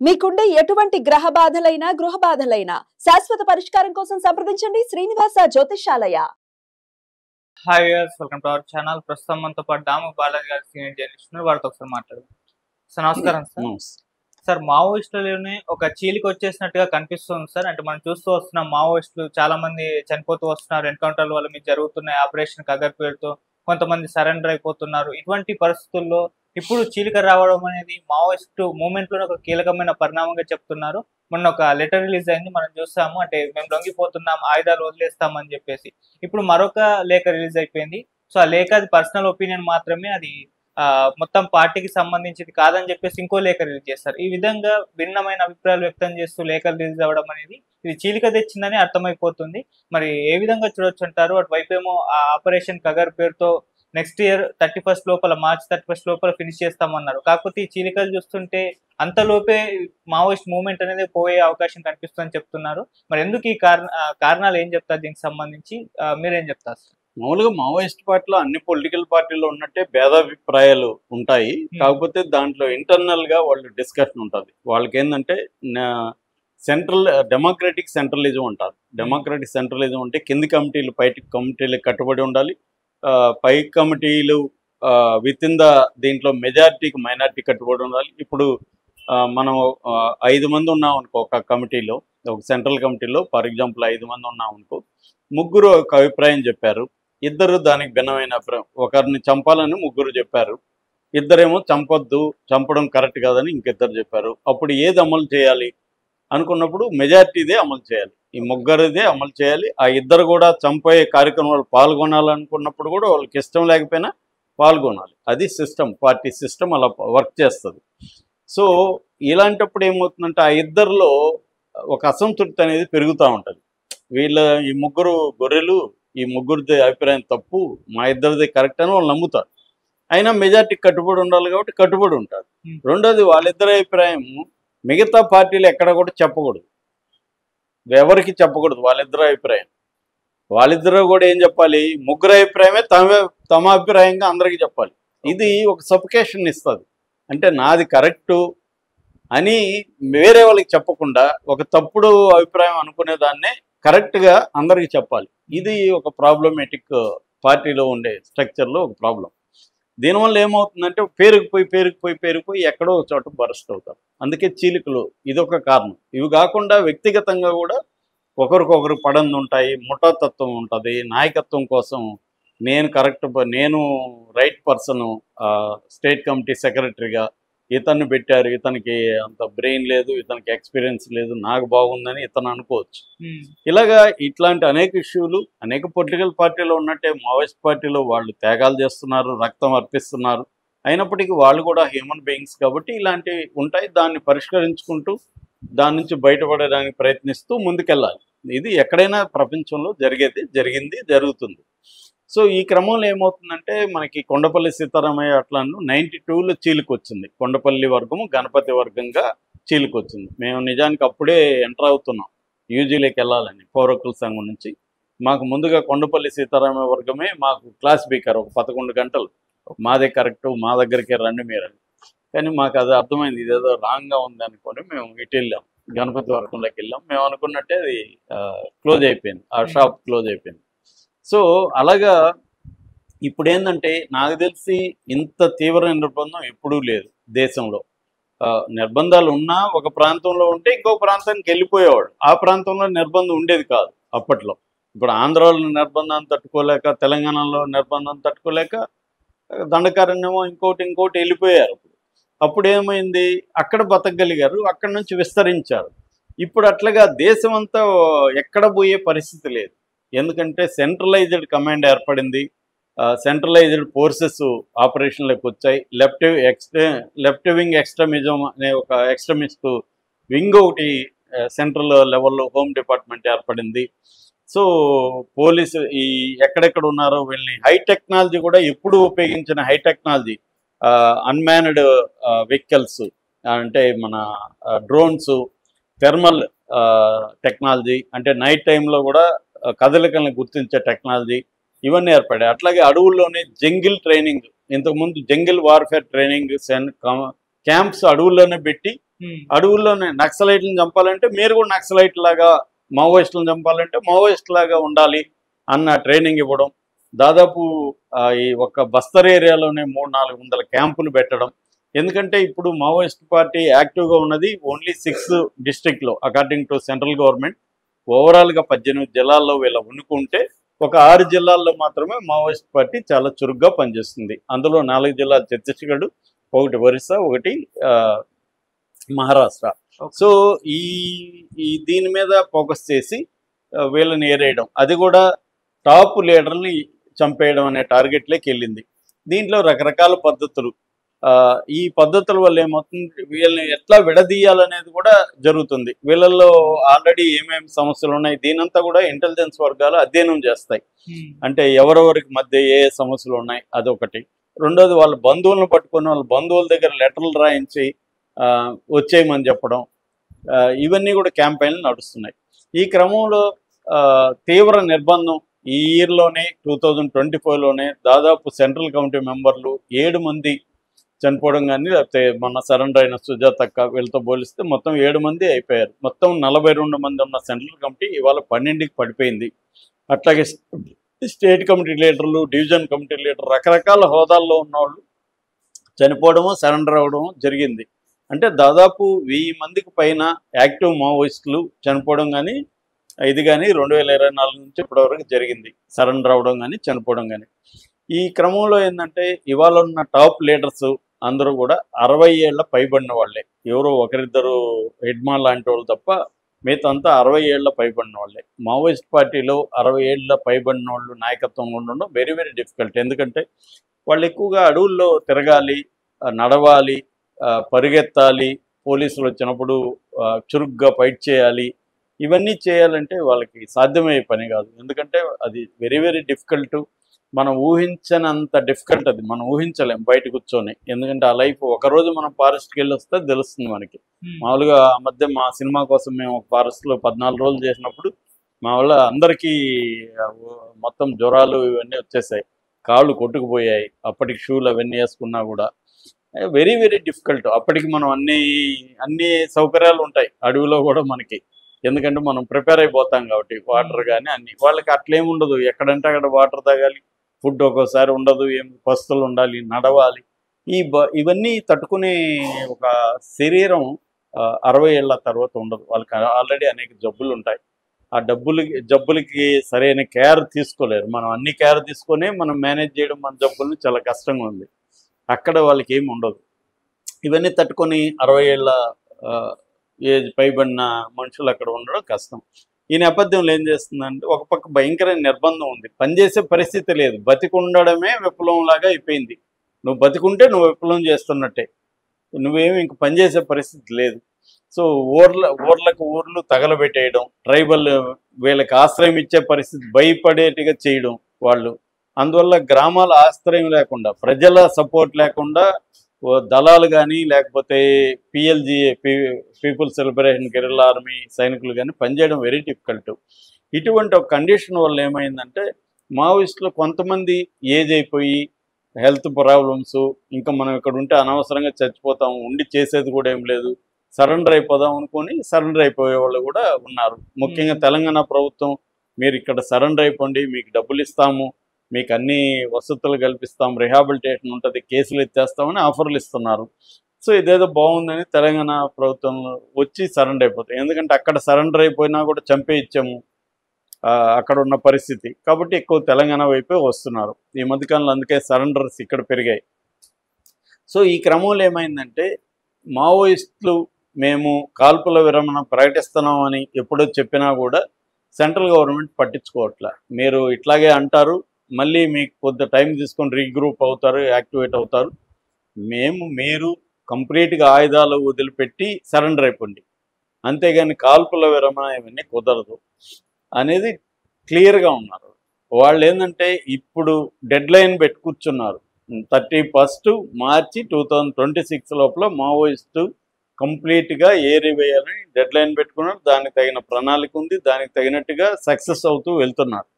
మీకుండే ఎటువంటి గ్రహ బాధలైనా గృహ బాధలైనా శాశ్వత పరిష్కారం కోసం సంప్రదించండి Srinivasa Jyothishalaya. Hi viewers, welcome to our channel. ప్రస్తుతం మనతో పాటు దాము బాలాజీ గారు సీనియర్ జర్నలిస్ట్ ఉన్నారు. వారితో ఒకసారి మాట్లాడదాం. సార్ నమస్కారం. సార్ మావోయిస్టులని ఒక చీలికి వచ్చేసినట్టుగా కనిపిస్తుంది సార్. అంటే మనం చూస్తూ వస్తున్నాం, మావోయిస్టులు చాలా మంది చనిపోతూ వస్తున్నారు, ఎన్కౌంటర్ల వల్ల మీకు జరుగుతున్నాయి, ఆపరేషన్ కగర్ పేరుతో కొంతమంది సరెండర్ అయిపోతున్నారు. ఇటువంటి పరిస్థితుల్లో ఇప్పుడు చీలిక రావడం అనేది మావోయిస్టు మూవ్మెంట్ లోనే ఒక కీలకమైన పరిణామంగా చెప్తున్నారు. మొన్న ఒక లెటర్ రిలీజ్ అయింది, మనం చూసాము. అంటే మేము లొంగిపోతున్నాం, ఆయుధాలు వదిలేస్తామని చెప్పేసి. ఇప్పుడు మరొక లేఖ రిలీజ్ అయిపోయింది. సో ఆ లేఖ అది పర్సనల్ ఒపీనియన్ మాత్రమే, అది మొత్తం పార్టీకి సంబంధించింది కాదని చెప్పేసి ఇంకో లేఖ రిలీజ్ చేస్తారు. ఈ విధంగా భిన్నమైన అభిప్రాయాలు వ్యక్తం చేస్తూ లేఖలు రిలీజ్ అవ్వడం అనేది ఇది చీలిక తెచ్చిందని అర్థమైపోతుంది. మరి ఏ విధంగా చూడొచ్చు అంటారు? అటువైపేమో ఆ ఆపరేషన్ కగర్ పేరుతో నెక్స్ట్ ఇయర్ 31 లోపల, మార్చ్ 31 లోపల ఫినిష్ చేస్తామన్నారు. కాకపోతే ఈ చీలికలు చూస్తుంటే అంతలోపే మావోయిస్ట్ మూవ్మెంట్ అనేది పోయే అవకాశం కనిపిస్తుందని చెప్తున్నారు. మరి ఎందుకు ఈ కారణాలు ఏం చెప్తారు దీనికి సంబంధించి? మీరేం చెప్తారు? మామూలుగా మావోయిస్ట్ పార్టీలో అన్ని పొలిటికల్ పార్టీలో ఉన్నట్టే భేదాభిప్రాయాలు ఉంటాయి. కాకపోతే దాంట్లో ఇంటర్నల్ గా వాళ్ళు డిస్కషన్ ఉంటుంది. వాళ్ళకి ఏంటంటే సెంట్రల్ డెమోక్రటిక్ సెంట్రలిజం అంటారు. డెమోక్రటిక్ సెంట్రలిజం అంటే కింది కమిటీలు పై కమిటీలకు కట్టుబడి ఉండాలి, పై కమిటీలు విత్ ఇన్ ద దీంట్లో మెజారిటీకి మైనారిటీ కట్టుబడి ఉండాలి. ఇప్పుడు మనం 5 మంది ఉన్నాం అనుకో ఒక కమిటీలో, ఒక సెంట్రల్ కమిటీలో ఫర్ ఎగ్జాంపుల్ 5 మంది ఉన్నాం అనుకో, ముగ్గురు ఒక అభిప్రాయం చెప్పారు, ఇద్దరు దానికి భిన్నమైన అభిప్రాయం. ఒకరిని చంపాలని ముగ్గురు చెప్పారు, ఇద్దరేమో చంపొద్దు, చంపడం కరెక్ట్ కాదని ఇంకిద్దరు చెప్పారు. అప్పుడు ఏది అమలు చేయాలి అనుకున్నప్పుడు మెజారిటీదే అమలు చేయాలి, ఈ ముగ్గురిదే అమలు చేయాలి. ఆ ఇద్దరు కూడా చంపే కార్యక్రమాలు పాల్గొనాలనుకున్నప్పుడు కూడా వాళ్ళకి ఇష్టం లేకపోయినా పాల్గొనాలి. అది సిస్టమ్, పార్టీ సిస్టమ్ అలా వర్క్ చేస్తుంది. సో ఇలాంటప్పుడు ఏమవుతుందంటే ఆ ఇద్దరిలో ఒక అసంతృప్తి అనేది పెరుగుతూ ఉంటుంది. ఈ ముగ్గురు గొర్రెలు, ఈ ముగ్గురిది అభిప్రాయం తప్పు, మా ఇద్దరిది కరెక్ట్ అని వాళ్ళు నమ్ముతారు. అయినా మెజార్టీకి కట్టుబడి ఉండాలి కాబట్టి కట్టుబడి ఉంటారు. రెండోది, వాళ్ళిద్దరి అభిప్రాయం మిగతా పార్టీలు ఎక్కడ కూడా చెప్పకూడదు, ఎవరికి చెప్పకూడదు వాళ్ళిద్దరి అభిప్రాయం. వాళ్ళిద్దరూ కూడా ఏం చెప్పాలి, ముగ్గురు అభిప్రాయమే తమ అభిప్రాయంగా అందరికీ చెప్పాలి. ఇది ఒక సఫికేషన్ ఇస్తుంది. అంటే నాది కరెక్టు అని వేరే వాళ్ళకి చెప్పకుండా ఒక తప్పుడు అభిప్రాయం అనుకునే దాన్నే కరెక్ట్గా అందరికీ చెప్పాలి. ఇది ఒక ప్రాబ్లమేటిక్ పార్టీలో ఉండే స్ట్రక్చర్లో ఒక ప్రాబ్లం. దీనివల్ల ఏమవుతుందంటే పేరుకుపోయి ఎక్కడో ఒక చోట బరస్ట్ అవుతారు. అందుకే చీలికలు ఇదొక కారణం. ఇవి కాకుండా వ్యక్తిగతంగా కూడా ఒకరికొకరు పడంది ఉంటాయి, ముఠాతత్వం ఉంటుంది. నాయకత్వం కోసం నేను రైట్ పర్సను, స్టేట్ కమిటీ సెక్రటరీగా ఇతన్ని పెట్టారు, ఇతనికి అంత బ్రెయిన్ లేదు, ఇతనికి ఎక్స్పీరియన్స్ లేదు, నాకు బాగుందని ఇతను అనుకోవచ్చు. ఇలాగా ఇట్లాంటి అనేక ఇష్యూలు అనేక పొలిటికల్ పార్టీలో ఉన్నట్టే మావోయిస్ట్ పార్టీలో వాళ్ళు త్యాగాలు చేస్తున్నారు, రక్తం అర్పిస్తున్నారు. అయినప్పటికీ వాళ్ళు కూడా హ్యూమన్ బీయింగ్స్ కాబట్టి ఇలాంటివి ఉంటాయి. దాన్ని పరిష్కరించుకుంటూ దాని నుంచి బయటపడడానికి ప్రయత్నిస్తూ ముందుకెళ్ళాలి. ఇది ఎక్కడైనా ప్రపంచంలో జరిగింది, జరుగుతుంది. సో ఈ క్రమంలో ఏమవుతుందంటే మనకి కొండపల్లి సీతారామయ్య అట్లను 92లో చీలికొచ్చింది. కొండపల్లి వర్గము గణపతి వర్గంగా చీలికొచ్చింది. మేము నిజానికి అప్పుడే ఎంటర్ అవుతున్నాం యూజీలోకి వెళ్ళాలని పౌరకుల సంఘం నుంచి. మాకు ముందుగా కొండపల్లి సీతారామయ్య వర్గమే మాకు క్లాస్ స్పీకర్ ఒక 11 గంటలు, మాదే కరెక్టు, మా దగ్గరికే రండి మీరు. కానీ మాకు అది అర్థమైంది, ఇదేదో రాంగ్గా ఉంది అనుకొని మేము ఇటు వెళ్ళాం, గణపతి వర్గంలోకి వెళ్ళాం. మేము అనుకున్నట్టే అది క్లోజ్ అయిపోయింది, ఆ షాప్ క్లోజ్ అయిపోయింది. సో అలాగా ఇప్పుడు ఏంటంటే నాకు తెలిసి ఇంత తీవ్ర నిర్బంధం ఎప్పుడూ లేదు దేశంలో. నిర్బంధాలు ఉన్నా ఒక ప్రాంతంలో ఉంటే ఇంకో ప్రాంతానికి వెళ్ళిపోయేవాడు, ఆ ప్రాంతంలో నిర్బంధం ఉండేది కాదు అప్పట్లో. ఇప్పుడు ఆంధ్రాలో నిర్బంధాన్ని తట్టుకోలేక, తెలంగాణలో నిర్బంధాన్ని తట్టుకోలేక దండకారణ్యమో ఇంకోటి వెళ్ళిపోయారు. అప్పుడు ఏమైంది, అక్కడ బతకగలిగారు, అక్కడి నుంచి విస్తరించారు. ఇప్పుడు అట్లాగా దేశం అంతా ఎక్కడ పోయే పరిస్థితి లేదు. ఎందుకంటే సెంట్రలైజ్డ్ కమాండ్ ఏర్పడింది, సెంట్రలైజ్డ్ ఫోర్సెస్ ఆపరేషన్లోకి వచ్చాయి. లెఫ్ట్ వింగ్ ఎక్స్ట్రీమిజం అనే ఒక ఎక్స్ట్రీమిస్ట్ వింగ్ ఒకటి సెంట్రల్ లెవెల్లో హోమ్ డిపార్ట్మెంట్ ఏర్పడింది. సో పోలీసు ఈ ఎక్కడెక్కడ ఉన్నారో వీళ్ళని హై టెక్నాలజీ కూడా ఎప్పుడు ఉపయోగించిన హై టెక్నాలజీ, అన్మాన్డ్ వెహికల్స్ అంటే మన డ్రోన్స్, థెర్మల్ టెక్నాలజీ అంటే నైట్ టైంలో కూడా కదలికలను గుర్తించే టెక్నాలజీ, ఇవన్నీ ఏర్పడాయి. అట్లాగే అడవుల్లోనే జంగిల్ ట్రైనింగ్, ఇంతకుముందు జంగిల్ వార్ఫేర్ ట్రైనింగ్ క్యాంప్స్ అడవుల్లోనే పెట్టి అడవుల్లోనే నక్సలైట్లను చంపాలంటే మీరు కూడా నక్సలైట్ లాగా, మావోయిస్టులను చంపాలంటే మావోయిస్ట్ లాగా ఉండాలి అన్న ట్రైనింగ్ ఇవ్వడం. దాదాపు ఈ ఒక్క బస్తర్ ఏరియాలోనే 300-400 క్యాంపులు పెట్టడం. ఎందుకంటే ఇప్పుడు మావోయిస్ట్ పార్టీ యాక్టివ్గా ఉన్నది ఓన్లీ 6 డిస్ట్రిక్ట్లో అకార్డింగ్ టు సెంట్రల్ గవర్నమెంట్. ఓవరాల్గా 18 జిల్లాల్లో వీళ్ళ ఉనుకుంటే ఒక 6 జిల్లాల్లో మాత్రమే మావోయిస్ట్ పార్టీ చాలా చురుగ్గా పనిచేస్తుంది. అందులో 4 జిల్లాలు ఛత్తీస్గఢ్, 1 ఒరిస్సా, 1 మహారాష్ట్ర. సో ఈ దీని మీద ఫోకస్ చేసి వీళ్ళని ఏరేయడం, అది కూడా టాప్ లీడర్ని చంపేయడం అనే టార్గెట్లోకి వెళ్ళింది. దీంట్లో రకరకాల పద్ధతులు, ఈ పద్ధతుల వల్ల ఏమవుతుంది, వీళ్ళని ఎట్లా విడదీయాలనేది కూడా జరుగుతుంది. వీళ్ళల్లో ఆల్రెడీ ఏమేమి సమస్యలు ఉన్నాయి దీనంతా కూడా ఇంటెలిజెన్స్ వర్గాలు అధ్యయనం చేస్తాయి. అంటే ఎవరెవరికి మధ్య ఏ సమస్యలు ఉన్నాయి అదొకటి. రెండోది వాళ్ళ బంధువులను పట్టుకొని వాళ్ళ బంధువుల దగ్గర లెటర్లు రాయించి వచ్చేయమని చెప్పడం, ఇవన్నీ కూడా క్యాంపెయిన్లు నడుస్తున్నాయి. ఈ క్రమంలో తీవ్ర నిర్బంధం ఈ ఇయర్లోనే 2024లోనే దాదాపు సెంట్రల్ కమిటీ మెంబర్లు 7 మంది చనిపోవడం కానీ, లేకపోతే మొన్న సరెండర్ అయిన సుజాతక్క వీళ్ళతో పోలిస్తే మొత్తం 7 మంది అయిపోయారు. మొత్తం 42 మంది ఉన్న సెంట్రల్ కమిటీ ఇవాళ 12కి పడిపోయింది. అట్లాగే స్టేట్ కమిటీ లీడర్లు, డివిజన్ కమిటీ లీడర్, రకరకాల హోదాల్లో ఉన్నవాళ్ళు చనిపోవడము, సరెండర్ అవ్వడము జరిగింది. అంటే దాదాపు 1000 మందికి పైన యాక్టివ్ మావోయిస్టులు చనిపోవడం కానీ, ఇది కానీ 2024 నుంచి ఇప్పటివరకు జరిగింది. సరెండర్ అవ్వడం కానీ, చనిపోవడం కానీ. ఈ క్రమంలో ఏంటంటే ఇవాళ ఉన్న టాప్ లీడర్స్ అందరూ కూడా 60 ఏళ్ల పైబడిన వాళ్ళే. ఎవరో ఒకరిద్దరు హెడ్మా లాంటి వాళ్ళు తప్ప మిగతా అంతా 60 ఏళ్ల పైబడిన వాళ్ళే. మావోయిస్ట్ పార్టీలో 60 ఏళ్ల పైబడిన వాళ్ళు నాయకత్వం ఉండడం వెరీ వెరీ డిఫికల్ట్. ఎందుకంటే వాళ్ళు ఎక్కువగా అడవుల్లో తిరగాలి, నడవాలి, పరిగెత్తాలి, పోలీసులు వచ్చినప్పుడు చురుగ్గా ఫైట్ చేయాలి. ఇవన్నీ చేయాలంటే వాళ్ళకి సాధ్యమయ్యే పని కాదు. ఎందుకంటే అది వెరీ వెరీ డిఫికల్ట్. మనం ఊహించనంత డిఫికల్ట్ అది. మనం ఊహించలేం బయట కూర్చొని. ఎందుకంటే ఆ లైఫ్ ఒకరోజు మనం ఫారెస్ట్కి వెళ్ళి వస్తే తెలుస్తుంది మనకి. మామూలుగా ఆ మధ్య మా సినిమా కోసం మేము ఒక ఫారెస్ట్లో 14 రోజులు చేసినప్పుడు మా వల్ల అందరికీ మొత్తం జ్వరాలు ఇవన్నీ వచ్చేసాయి, కాళ్ళు కొట్టుకుపోయాయి. అప్పటికి షూలు అవన్నీ వేసుకున్నా కూడా వెరీ వెరీ డిఫికల్ట్. అప్పటికి మనం అన్ని సౌకర్యాలు ఉంటాయి అడవిలో కూడా మనకి, ఎందుకంటే మనం ప్రిపేర్ అయిపోతాం కాబట్టి. వాటర్ కానీ అన్ని. వాళ్ళకి అట్లేముండదు, ఎక్కడంటే అక్కడ వాటర్ తాగాలి, ఫుడ్ ఒక్కోసారి ఉండదు, ఏం పస్తులు ఉండాలి, నడవాలి. ఇవన్నీ తట్టుకునే ఒక శరీరం 60 ఏళ్ల తర్వాత ఉండదు. వాళ్ళకి ఆల్రెడీ అనేక జబ్బులు ఉంటాయి. ఆ జబ్బులకి సరైన కేర్ తీసుకోలేరు. మనం అన్ని కేర్ తీసుకొని మనం మేనేజ్ చేయడం మన జబ్బుల్ని చాలా కష్టంగా ఉంది. అక్కడ వాళ్ళకి ఏమి ఉండదు. ఇవన్నీ తట్టుకొని 60 ఏళ్ల ఏజ్ పైబడిన మనుషులు అక్కడ ఉండడం కష్టం. ఈ నేపథ్యంలో ఏం చేస్తుందంటే ఒక పక్క భయంకరమైన నిర్బంధం ఉంది, పనిచేసే పరిస్థితి లేదు. బతికుండడమే విప్లవంలాగా అయిపోయింది. నువ్వు బతికుంటే నువ్వు విప్లవం చేస్తున్నట్టే, నువ్వేమి ఇంక పనిచేసే పరిస్థితి లేదు. సో ఊర్లు తగలబెట్టేయడం, ట్రైబల్ వీళ్ళకి ఆశ్రయం ఇచ్చే పరిస్థితి భయపడేట్టుగా చేయడం వాళ్ళు. అందువల్ల గ్రామాల ఆశ్రయం లేకుండా, ప్రజల సపోర్ట్ లేకుండా దళాలు కానీ లేకపోతే పీపుల్స్ లిబరేషన్ గెరిల్లా ఆర్మీ సైనికులు కానీ పనిచేయడం వెరీ డిఫికల్ట్. ఇటువంటి ఒక కండిషన్ వల్ల ఏమైందంటే మావోయిస్టులు కొంతమంది ఏజ్ అయిపోయి హెల్త్ ప్రాబ్లమ్స్, ఇంకా మనం ఇక్కడ ఉంటే అనవసరంగా చచ్చిపోతాం, ఉండి చేసేది కూడా ఏం లేదు, సరెండర్ అయిపోదాం అనుకొని సరెండర్ అయిపోయే వాళ్ళు కూడా ఉన్నారు. ముఖ్యంగా తెలంగాణ ప్రభుత్వం మీరు ఇక్కడ సరెండర్ అయిపోండి, మీకు డబ్బులు ఇస్తాము, మీకు అన్ని వసతులు కల్పిస్తాం, రిహాబిలిటేషన్ ఉంటుంది, కేసులు ఎత్తేస్తామని ఆఫర్లు ఇస్తున్నారు. సో ఇదేదో బాగుందని తెలంగాణ ప్రభుత్వం వచ్చి సరెండర్ అయిపోతాయి. ఎందుకంటే అక్కడ సరెండర్ అయిపోయినా కూడా చంపే ఇచ్చాము అక్కడ ఉన్న పరిస్థితి. కాబట్టి ఎక్కువ తెలంగాణ వైపే వస్తున్నారు ఈ మధ్యకాలంలో. అందుకే సరెండర్స్ ఇక్కడ పెరిగాయి. సో ఈ క్రమంలో ఏమైందంటే మావోయిస్టులు మేము కాల్పుల విరమణ ప్రకటిస్తున్నామని ఎప్పుడో చెప్పినా కూడా సెంట్రల్ గవర్నమెంట్ పట్టించుకోవట్లే. మీరు ఇట్లాగే అంటారు, మళ్ళీ మీకు కొద్ది టైం తీసుకొని రీగ్రూప్ అవుతారు, యాక్టివేట్ అవుతారు, మీరు కంప్లీట్గా ఆయుధాలు వదిలిపెట్టి సరెండర్ అయిపోండి, అంతేగాని కాల్పుల విరమణ ఇవన్నీ కుదరదు అనేది క్లియర్గా ఉన్నారు వాళ్ళు. ఏంటంటే ఇప్పుడు డెడ్ లైన్ పెట్టి కూర్చున్నారు, 31 మార్చి 2026 లోపల మావోయిస్టు కంప్లీట్గా ఏరివేయాలని డెడ్ లైన్ పెట్టుకున్నారు. దానికి తగిన ప్రణాళిక ఉంది, దానికి తగినట్టుగా సక్సెస్ అవుతూ వెళ్తున్నారు.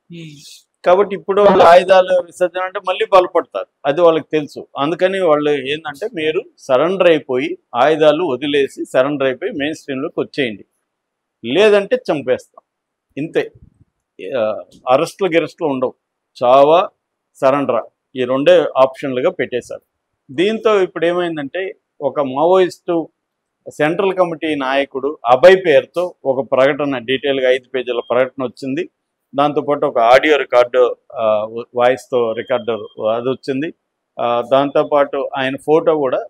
కాబట్టి ఇప్పుడు వాళ్ళు ఆయుధాలు విసర్జన అంటే మళ్ళీ బలపడతారు, అది వాళ్ళకి తెలుసు. అందుకని వాళ్ళు ఏంటంటే మీరు సరెండర్ అయిపోయి ఆయుధాలు వదిలేసి సరెండర్ అయిపోయి మెయిన్ స్ట్రీమ్లోకి వచ్చేయండి, లేదంటే చంపేస్తాం, ఇంతే. అరెస్టులు గిరెస్టులు ఉండవు, చావా సరెండరా ఈ రెండే ఆప్షన్లుగా పెట్టేశారు. దీంతో ఇప్పుడు ఏమైందంటే ఒక మావోయిస్టు సెంట్రల్ కమిటీ నాయకుడు అభయ్ పేరుతో ఒక ప్రకటన, డీటెయిల్గా 5 పేజీల ప్రకటన వచ్చింది. దాంతోపాటు ఒక ఆడియో రికార్డు, వాయిస్తో రికార్డర్ అది వచ్చింది. దాంతోపాటు ఆయన ఫోటో కూడా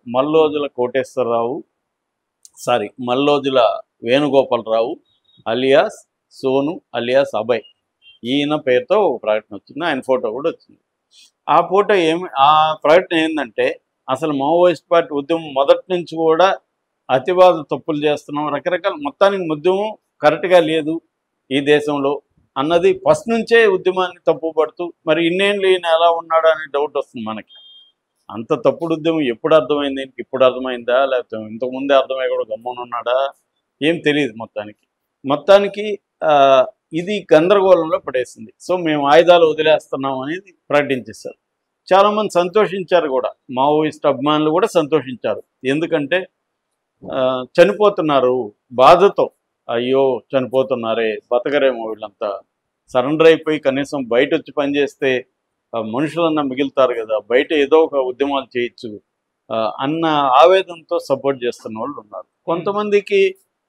మల్లోజుల వేణుగోపాలరావు అలియాస్ సోను అలియాస్ అభయ్, ఈయన పేరుతో ఒక ప్రకటన వచ్చింది. ఆయన ఫోటో కూడా వచ్చింది. ఆ ఫోటో ఆ ప్రకటన ఏంటంటే అసలు మావోయిస్ట్ పార్టీ ఉద్యమం మొదటి నుంచి కూడా అతివాద తప్పులు చేస్తున్నాం, రకరకాల మొత్తానికి ఉద్యమం కరెక్ట్గా లేదు ఈ దేశంలో అన్నది ఫస్ట్ నుంచే ఉద్యమాన్ని తప్పుపడుతూ, మరి ఇన్నేళ్ళు ఈయన ఎలా ఉన్నాడు అనే డౌట్ వస్తుంది మనకి. అంత తప్పుడు ఉద్యమం ఎప్పుడు అర్థమైంది, ఇప్పుడు అర్థమైందా, లేకపోతే ఇంతకుముందే అర్థమై కూడా గమ్మున ఉన్నాడా, ఏం తెలియదు. మొత్తానికి ఇది గందరగోళంలో పడేసింది. సో మేము ఆయుధాలు వదిలేస్తున్నాం అనేది ప్రకటించేశారు. చాలామంది సంతోషించారు కూడా, మావోయిస్ట్ అభిమానులు కూడా సంతోషించారు. ఎందుకంటే చనిపోతున్నారు బాధతో, అయ్యో చనిపోతున్నారే, బతకరేమో వీళ్ళంతా, సరెండర్ అయిపోయి కనీసం బయట వచ్చి పనిచేస్తే మనుషులన్నా మిగులుతారు కదా, బయట ఏదో ఒక ఉద్యమాలు చేయొచ్చు అన్న ఆవేదనతో సపోర్ట్ చేస్తున్న వాళ్ళు ఉన్నారు. కొంతమందికి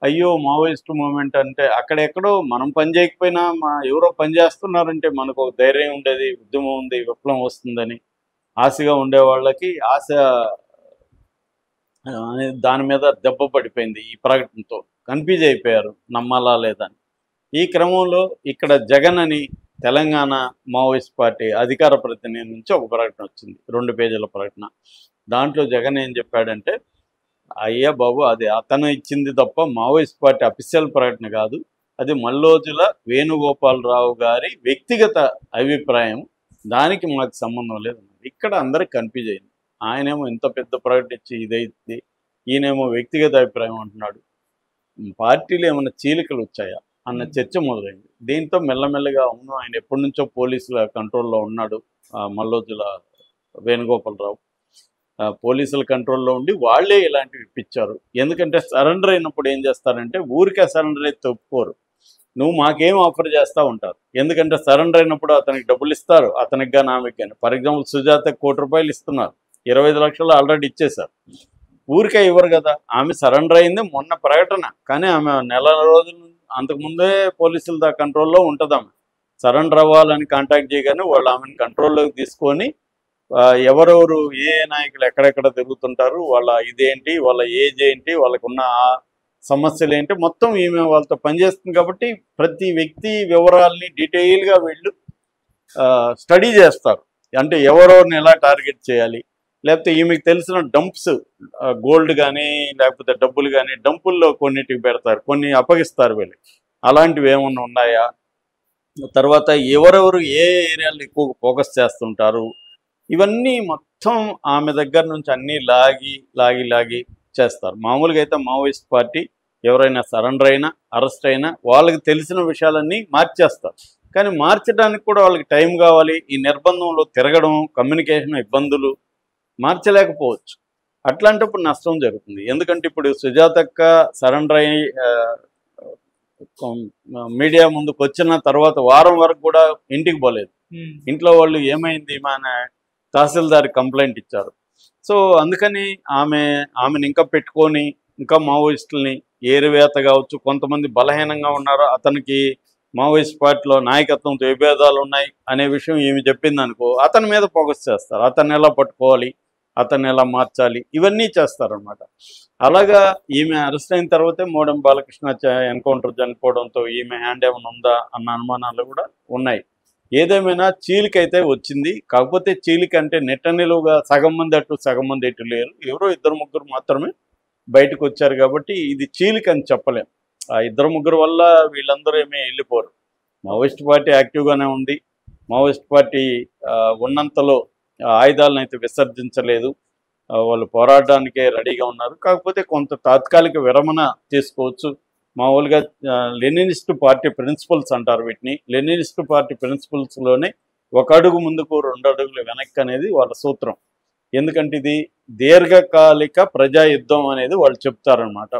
అయ్యో మావోయిస్ట్ మూమెంట్ అంటే అక్కడెక్కడో మనం పని చేయకపోయినా ఎవరో పని చేస్తున్నారంటే మనకు ఒక ధైర్యం ఉండేది, ఉద్యమం ఉంది, విప్లవం వస్తుందని ఆశగా ఉండే వాళ్ళకి ఆశ దాని మీద దెబ్బ పడిపోయింది. ఈ ప్రకటనతో కన్ఫ్యూజ్ అయిపోయారు, నమ్మాలా లేదని. ఈ క్రమంలో ఇక్కడ జగన్ అని తెలంగాణ మావోయిస్ట్ పార్టీ అధికార ప్రతినిధి నుంచి ఒక ప్రకటన వచ్చింది, 2 పేజీల ప్రకటన. దాంట్లో జగన్ ఏం చెప్పాడంటే, అయ్యా బాబు అది అతను ఇచ్చింది తప్ప మావోయిస్ట్ పార్టీ అఫీషియల్ ప్రకటన కాదు, అది మల్లోజుల వేణుగోపాలరావు గారి వ్యక్తిగత అభిప్రాయం, దానికి మాకు సంబంధం లేదు. ఇక్కడ అందరికి కన్ఫ్యూజ్ అయింది. ఆయనేమో ఇంత పెద్ద ప్రకటన ఇచ్చి ఇదైతే, ఈయనేమో వ్యక్తిగత అభిప్రాయం అంటున్నాడు. పార్టీలు ఏమైనా చీలికలు వచ్చాయా అన్న చర్చ మొదలైంది. దీంతో మెల్లమెల్లగా అవును ఆయన ఎప్పటి నుంచో పోలీసుల కంట్రోల్లో ఉన్నాడు, మల్లోజుల వేణుగోపాలరావు పోలీసుల కంట్రోల్లో ఉండి వాళ్ళే ఇలాంటివి ఇప్పించారు. ఎందుకంటే సరెండర్ అయినప్పుడు ఏం చేస్తారంటే ఊరికే సరెండర్ అయితే ఒప్పుకోరు, నువ్వు మాకేం ఆఫర్ చేస్తూ ఉంటారు. ఎందుకంటే సరెండర్ అయినప్పుడు అతనికి డబ్బులు ఇస్తారు, అతనికి కానీ ఆమెకి కానీ. ఫర్ ఎగ్జాంపుల్ సుజాత ₹1 కోటి ఇస్తున్నారు, 25 లక్షలు ఆల్రెడీ ఇచ్చేశారు. ఊరికే ఇవ్వరు కదా. ఆమె సరెండర్ అయింది మొన్న ప్రకటన, కానీ ఆమె నెల రోజులు అంతకుముందే పోలీసుల కంట్రోల్లో ఉంటుంది. ఆమె సరెండర్ అవ్వాలని కాంటాక్ట్ చేయగానే వాళ్ళు ఆమెను కంట్రోల్లోకి తీసుకొని ఎవరెవరు ఏ నాయకులు ఎక్కడెక్కడ తిరుగుతుంటారు, వాళ్ళ ఇదేంటి, వాళ్ళ ఏజ్ ఏంటి, వాళ్ళకున్న సమస్యలు ఏంటి, మొత్తం ఈమె వాళ్ళతో పనిచేస్తుంది. కాబట్టి ప్రతి వ్యక్తి వివరాలని డీటెయిల్గా వీళ్ళు స్టడీ చేస్తారు. అంటే ఎవరెవరిని ఎలా టార్గెట్ చేయాలి, లేకపోతే ఈమెకు తెలిసిన డంప్స్ గోల్డ్ కానీ లేకపోతే డబ్బులు కానీ డంపుల్లో కొన్నిటికి పెడతారు, కొన్ని అప్పగిస్తారు వీళ్ళకి. అలాంటివి ఏమన్నా ఉన్నాయా, తర్వాత ఎవరెవరు ఏ ఏరియాలో ఎక్కువ ఫోకస్ చేస్తుంటారు, ఇవన్నీ మొత్తం ఆమె దగ్గర నుంచి అన్నీ లాగి చేస్తారు. మామూలుగా అయితే మావోయిస్ట్ పార్టీ ఎవరైనా సరెండర్ అయినా అరెస్ట్ అయినా వాళ్ళకి తెలిసిన విషయాలన్నీ మార్చేస్తారు. కానీ మార్చడానికి కూడా వాళ్ళకి టైం కావాలి. ఈ నిర్బంధంలో తిరగడం, కమ్యూనికేషన్ ఇబ్బందులు, మార్చలేకపోవచ్చు. అట్లాంటప్పుడు నష్టం జరుగుతుంది. ఎందుకంటే ఇప్పుడు సుజాతక్క సరెండర్ అయ్యి మీడియా ముందుకు వచ్చిన తర్వాత వారం వరకు కూడా ఇంటికి పోలేదు. ఇంట్లో వాళ్ళు ఏమైంది మన తహసీల్దార్ కంప్లైంట్ ఇచ్చారు. సో అందుకని ఆమెను ఇంకా పెట్టుకొని ఇంకా మావోయిస్టులని ఏరివేత కావచ్చు, కొంతమంది బలహీనంగా ఉన్నారు, అతనికి మావోయిస్ట్ పార్టీలో నాయకత్వంతో విభేదాలు ఉన్నాయి అనే విషయం ఈమె చెప్పింది అనుకో, అతని మీద ఫోకస్ చేస్తారు. అతన్ని ఎలా పట్టుకోవాలి, అతన్ని ఎలా మార్చాలి, ఇవన్నీ చేస్తారనమాట. అలాగా ఈమె అరెస్ట్ అయిన తర్వాతే మోడెం బాలకృష్ణ ఎన్కౌంటర్ చనిపోవడంతో ఈమె హ్యాండ్ ఏమైనా ఉందా అన్న అనుమానాలు కూడా ఉన్నాయి. ఏదేమైనా చీలికైతే వచ్చింది. కాకపోతే చీలిక అంటే నెట్ట నిలువుగా సగం మంది అటు సగం మంది ఇటు లేరు, ఎవరో 2-3 మాత్రమే బయటకు వచ్చారు. కాబట్టి ఇది చీలిక అని చెప్పలేం. ఆ 2-3 వల్ల వీళ్ళందరూ ఏమీ వెళ్ళిపోరు. మావోయిస్ట్ పార్టీ యాక్టివ్గానే ఉంది. మావోయిస్ట్ పార్టీ ఉన్నంతలో ఆయుధాలను అయితే విసర్జించలేదు. వాళ్ళు పోరాడడానికే రెడీగా ఉన్నారు. కాకపోతే కొంత తాత్కాలిక విరమణ తీసుకోవచ్చు. మామూలుగా లెనినిస్ట్ పార్టీ ప్రిన్సిపల్స్ అంటారు వీటిని. లెనినిస్ట్ పార్టీ ప్రిన్సిపల్స్లోనే ఒక అడుగు ముందుకు 2 అడుగులు వెనక్కి అనేది వాళ్ళ సూత్రం. ఎందుకంటే ఇది దీర్ఘకాలిక ప్రజా యుద్ధం అనేది వాళ్ళు చెప్తారనమాట.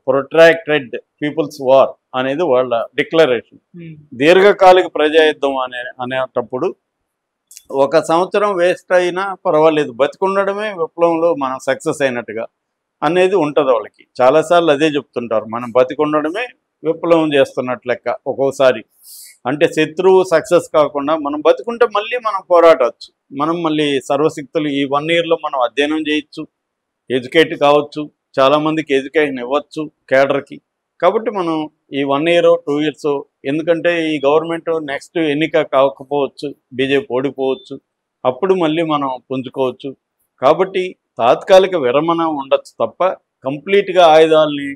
ప్రొట్రాక్టెడ్ పీపుల్స్ వార్ అనేది వాళ్ళ డిక్లరేషన్. దీర్ఘకాలిక ప్రజా యుద్ధం అనేటప్పుడు 1 సంవత్సరం వేస్ట్ అయినా పర్వాలేదు, బతికుండడమే విప్లవంలో మనం సక్సెస్ అయినట్టుగా అనేది ఉంటుంది వాళ్ళకి. చాలాసార్లు అదే చెప్తుంటారు, మనం బతికుండడమే విప్లవం చేస్తున్నట్లు లెక్క. ఒక్కోసారి అంటే శత్రువు సక్సెస్ కాకుండా మనం బతుకుంటే మళ్ళీ మనం పోరాడవచ్చు. మనం మళ్ళీ సర్వశక్తులు ఈ 1 ఇయర్లో మనం అధ్యయనం చేయొచ్చు, ఎడ్యుకేట్ కావచ్చు, చాలామందికి ఎడ్యుకేషన్ ఇవ్వచ్చు కేడర్కి. కాబట్టి మనం ఈ 1 ఇయర్ 2 ఇయర్స్, ఎందుకంటే ఈ గవర్నమెంట్ నెక్స్ట్ ఎన్నిక కాకపోవచ్చు, బీజేపీ ఓడిపోవచ్చు, అప్పుడు మళ్ళీ మనం పుంజుకోవచ్చు. కాబట్టి తాత్కాలిక విరమణ ఉండొచ్చు తప్ప కంప్లీట్గా ఆయుధాలని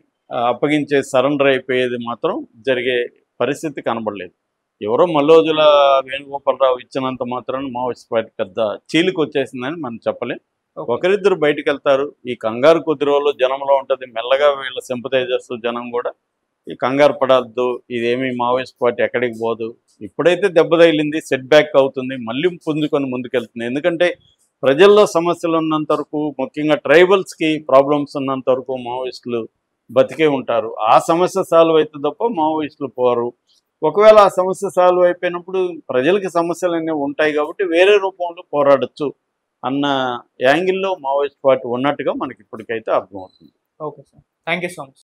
అప్పగించే సరెండర్ అయిపోయేది మాత్రం జరిగే పరిస్థితి కనబడలేదు. ఎవరో మల్లోజుల వేణుగోపాలరావు ఇచ్చినంత మాత్రాన మావోయిస్ట్ పార్టీ పెద్ద చీలికి వచ్చేసిందని మనం చెప్పలేం. ఒకరిద్దరు బయటకు వెళ్తారు. ఈ కంగారు కొద్ది రోజులు జనంలో ఉంటుంది. మెల్లగా వీళ్ళ సింపథైజర్స్ జనం కూడా ఈ కంగారు పడద్దు, ఇదేమి మావోయిస్ట్ పార్టీ ఎక్కడికి పోదు. ఇప్పుడైతే దెబ్బ తగిలింది, సెట్ బ్యాక్ అవుతుంది, మళ్ళీ పుంజుకొని ముందుకెళ్తుంది. ఎందుకంటే ప్రజల్లో సమస్యలు ఉన్నంత వరకు, ముఖ్యంగా ట్రైబల్స్కి ప్రాబ్లమ్స్ ఉన్నంత వరకు మావోయిస్టులు బతికే ఉంటారు. ఆ సమస్య సాల్వ్ అయితే తప్ప మావోయిస్టులు పోరు. ఒకవేళ ఆ సమస్య సాల్వ్ అయిపోయినప్పుడు ప్రజలకి సమస్యలు అనేవి ఉంటాయి కాబట్టి వేరే రూపంలో పోరాడచ్చు అన్న యాంగిల్లో మావోయిస్ట్ పార్టీ ఉన్నట్టుగా మనకి ఇప్పటికైతే అర్థమవుతుంది. Okay sir, thank you so much.